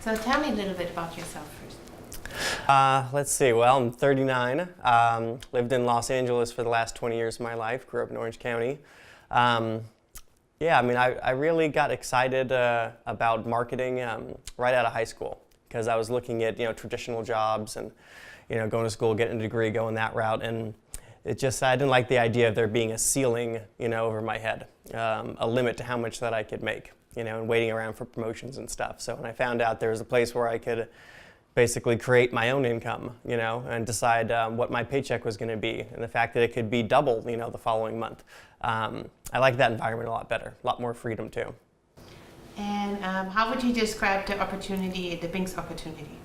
So tell me a little bit about yourself first. Let's see. Well, I'm 39. Lived in Los Angeles for the last 20 years of my life. Grew up in Orange County. I really got excited about marketing right out of high school because I was looking at traditional jobs and going to school, getting a degree, going that route, and I didn't like the idea of there being a ceiling over my head, a limit to how much that I could make, and waiting around for promotions and stuff. So when I found out there was a place where I could basically create my own income, and decide what my paycheck was going to be, and the fact that it could be double, the following month. I like that environment a lot better, a lot more freedom too. And how would you describe the opportunity, the Binkx opportunity?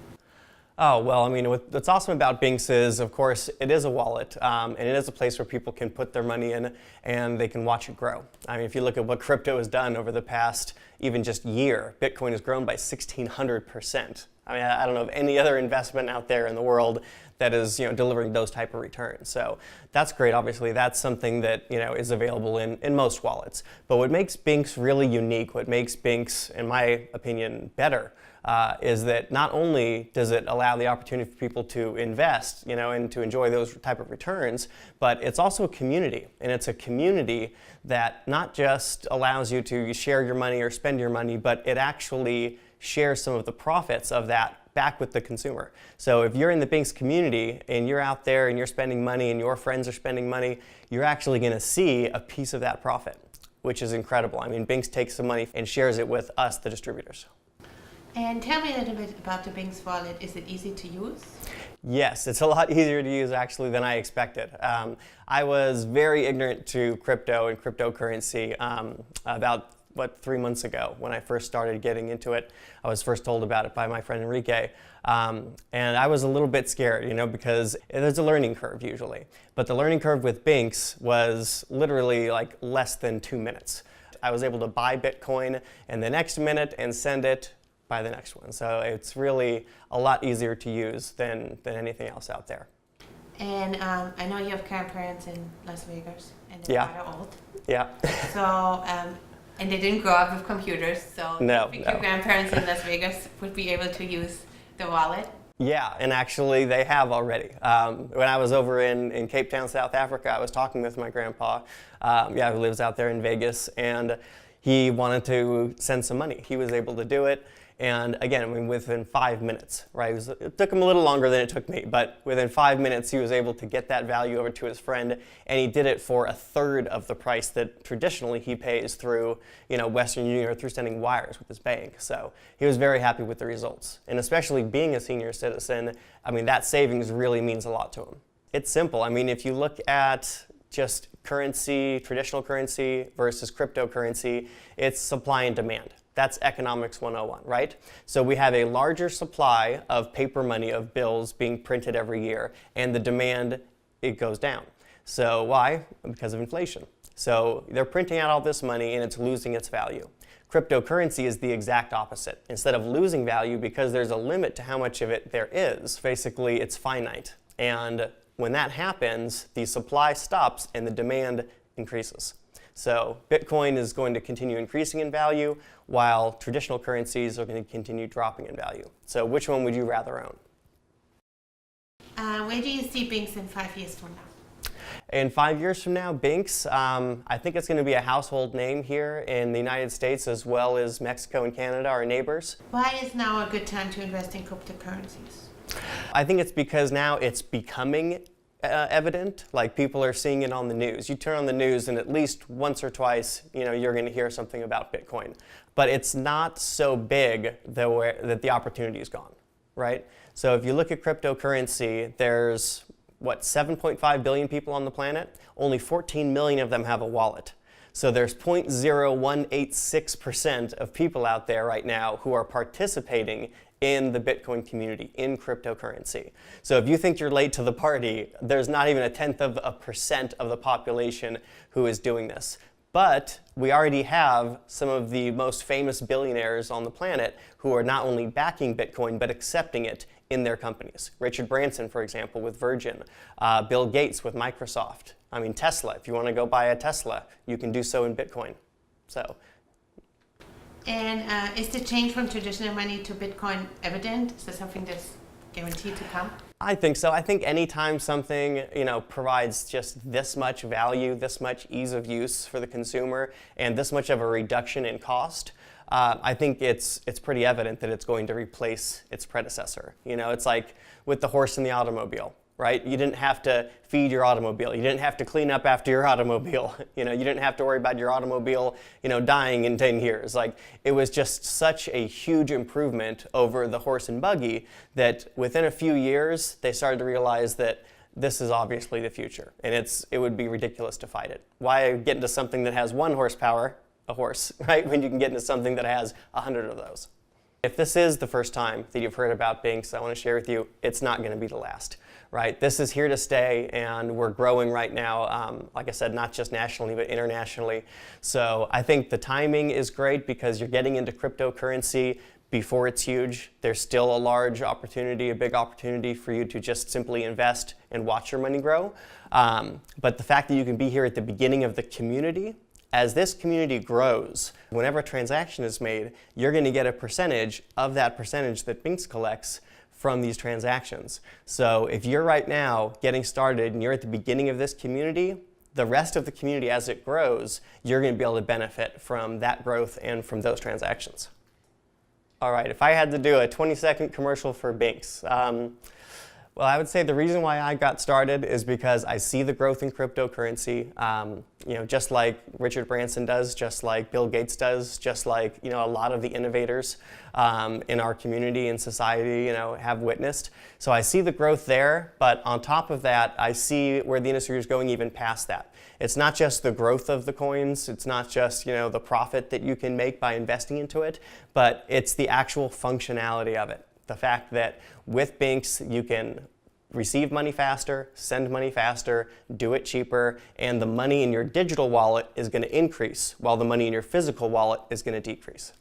Oh, well, what's awesome about Binkx is, of course, it is a wallet, and it is a place where people can put their money in and they can watch it grow. If you look at what crypto has done over the past even just year, Bitcoin has grown by 1,600%. I don't know of any other investment out there in the world that is delivering those type of returns. So that's great. Obviously, that's something that is available in most wallets. But what makes Binkx really unique, what makes Binkx, in my opinion, better, is that not only does it allow the opportunity for people to invest, and to enjoy those type of returns, but it's also a community. And it's a community that not just allows you to share your money or spend your money, but it actually shares some of the profits of that back with the consumer. So if you're in the Binkx community and you're out there and you're spending money and your friends are spending money, you're actually going to see a piece of that profit, which is incredible. Binkx takes the money and shares it with us, the distributors. And tell me a little bit about the Binkx wallet. Is it easy to use? Yes, it's a lot easier to use actually than I expected. I was very ignorant to crypto and cryptocurrency about 3 months ago when I first started getting into it. I was first told about it by my friend Enrique, and I was a little bit scared, because there's a learning curve usually. But the learning curve with Binkx was literally like less than 2 minutes. I was able to buy Bitcoin in the next minute and send it by the next one. So it's really a lot easier to use than anything else out there. And I know you have grandparents in Las Vegas, and they're rather old. Yeah. So, and they didn't grow up with computers, so no, I think your grandparents in Las Vegas would be able to use the wallet. Yeah, and actually they have already. When I was over in Cape Town, South Africa, I was talking with my grandpa, who lives out there in Vegas, and he wanted to send some money. He was able to do it. And again, within 5 minutes, right? It took him a little longer than it took me, but within 5 minutes, he was able to get that value over to his friend, and he did it for a third of the price that traditionally he pays through, Western Union or through sending wires with his bank. So he was very happy with the results, and especially being a senior citizen, that savings really means a lot to him. It's simple. If you look at just currency, traditional currency versus cryptocurrency, it's supply and demand. That's economics 101, right? So we have a larger supply of paper money, of bills being printed every year, and the demand, it goes down. So why? Because of inflation. So they're printing out all this money and it's losing its value. Cryptocurrency is the exact opposite. Instead of losing value because there's a limit to how much of it there is, basically it's finite. And when that happens, the supply stops and the demand increases. So Bitcoin is going to continue increasing in value while traditional currencies are going to continue dropping in value. So which one would you rather own? Where do you see Binkx in 5 years from now? In 5 years from now, Binkx, I think it's going to be a household name here in the United States as well as Mexico and Canada, our neighbors. Why is now a good time to invest in cryptocurrencies? I think it's because now it's becoming evident, like people are seeing it on the news. You turn on the news and at least once or twice, you're going to hear something about Bitcoin. But it's not so big that the opportunity is gone, right? So if you look at cryptocurrency, there's 7.5 billion people on the planet? Only 14 million of them have a wallet. So there's 0.0186% of people out there right now who are participating in the Bitcoin community, in cryptocurrency. So if you think you're late to the party, there's not even 0.1% of the population who is doing this. But we already have some of the most famous billionaires on the planet who are not only backing Bitcoin, but accepting it in their companies. Richard Branson, for example, with Virgin. Bill Gates with Microsoft. Tesla, if you want to go buy a Tesla, you can do so in Bitcoin. So. And is the change from traditional money to Bitcoin evident? Is that something that's guaranteed to come? I think so. I think anytime something, provides just this much value, this much ease of use for the consumer, and this much of a reduction in cost, I think it's pretty evident that it's going to replace its predecessor. It's like with the horse and the automobile, right? You didn't have to feed your automobile. You didn't have to clean up after your automobile. You didn't have to worry about your automobile, dying in 10 years. Like, it was just such a huge improvement over the horse and buggy that within a few years, they started to realize that this is obviously the future, and it would be ridiculous to fight it. Why get into something that has 1 horsepower, a horse, right, when you can get into something that has 100 of those? If this is the first time that you've heard about Binkx, I want to share with you, it's not going to be the last, right? This is here to stay, and we're growing right now, like I said, not just nationally, but internationally. So I think the timing is great because you're getting into cryptocurrency before it's huge. There's still a large opportunity, a big opportunity for you to just simply invest and watch your money grow. But the fact that you can be here at the beginning of the community, as this community grows, whenever a transaction is made, you're going to get a percentage of that percentage that Binkx collects from these transactions. So if you're right now getting started and you're at the beginning of this community, the rest of the community as it grows, you're going to be able to benefit from that growth and from those transactions. All right, if I had to do a 20-second commercial for Binkx, well, I would say the reason why I got started is because I see the growth in cryptocurrency, just like Richard Branson does, just like Bill Gates does, just like, a lot of the innovators in our community and society, have witnessed. So I see the growth there, but on top of that, I see where the industry is going even past that. It's not just the growth of the coins, it's not just, the profit that you can make by investing into it, but it's the actual functionality of it. The fact that with Binkx, you can receive money faster, send money faster, do it cheaper, and the money in your digital wallet is going to increase while the money in your physical wallet is going to decrease.